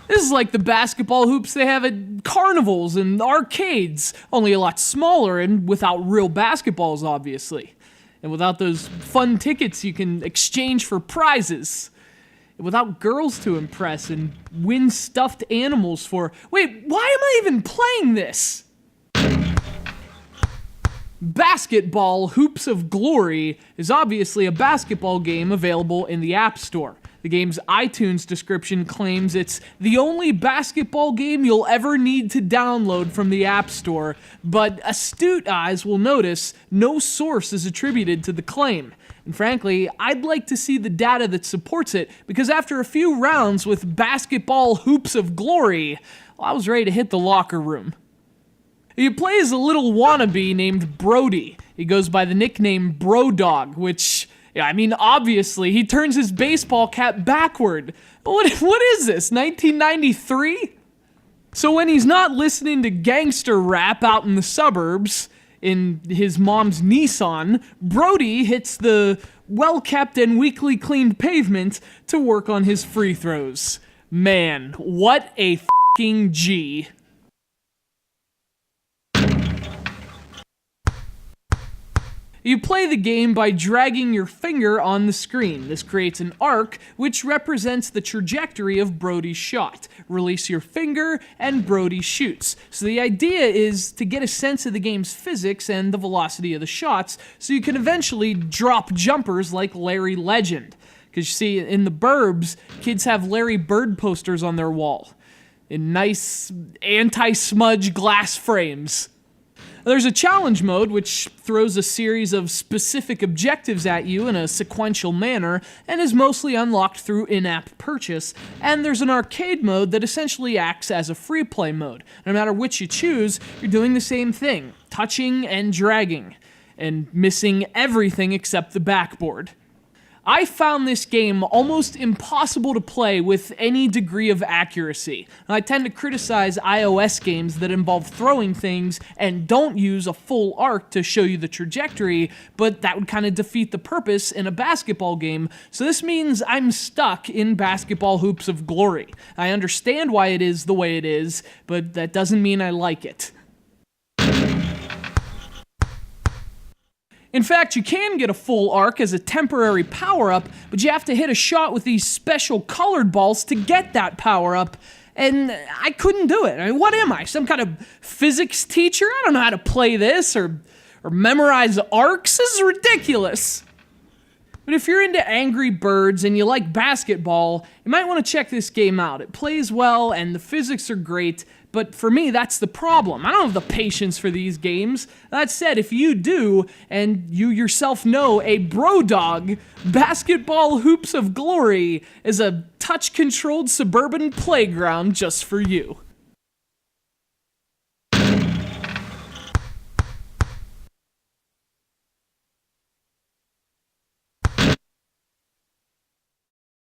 This is like the basketball hoops they have at carnivals and arcades, only a lot smaller and without real basketballs, obviously. And without those fun tickets you can exchange for prizes. And without girls to impress and win stuffed animals for. Wait, why am I even playing this? Basketball Hoops of Glory is obviously a basketball game available in the App Store. The game's iTunes description claims it's the only basketball game you'll ever need to download from the App Store, but astute eyes will notice no source is attributed to the claim. And frankly, I'd like to see the data that supports it, because after a few rounds with Basketball Hoops of Glory, I was ready to hit the locker room. You play as a little wannabe named Brody. He goes by the nickname Brodog, which, obviously, he turns his baseball cap backward. What is this, 1993? So when he's not listening to gangster rap out in the suburbs, in his mom's Nissan, Brody hits the well-kept and weekly cleaned pavement to work on his free throws. Man, what a f***ing G. You play the game by dragging your finger on the screen. This creates an arc, which represents the trajectory of Brody's shot. Release your finger, and Brody shoots. So the idea is to get a sense of the game's physics and the velocity of the shots, so you can eventually drop jumpers like Larry Legend. Because you see, in the burbs, kids have Larry Bird posters on their wall, in nice anti-smudge glass frames. There's a challenge mode, which throws a series of specific objectives at you in a sequential manner, and is mostly unlocked through in-app purchase. And there's an arcade mode that essentially acts as a free play mode. No matter which you choose, you're doing the same thing, touching and dragging, and missing everything except the backboard. I found this game almost impossible to play with any degree of accuracy. I tend to criticize iOS games that involve throwing things and don't use a full arc to show you the trajectory, but that would kind of defeat the purpose in a basketball game, so this means I'm stuck in Basketball Hoops of Glory. I understand why it is the way it is, but that doesn't mean I like it. In fact, you can get a full arc as a temporary power-up, but you have to hit a shot with these special colored balls to get that power-up, and I couldn't do it. What am I, some kind of physics teacher? I don't know how to play this or memorize arcs. This is ridiculous. But if you're into Angry Birds and you like basketball, you might want to check this game out. It plays well and the physics are great, but for me, that's the problem. I don't have the patience for these games. That said, if you do, and you yourself know a Brodog, Basketball Hoops of Glory is a touch-controlled suburban playground just for you.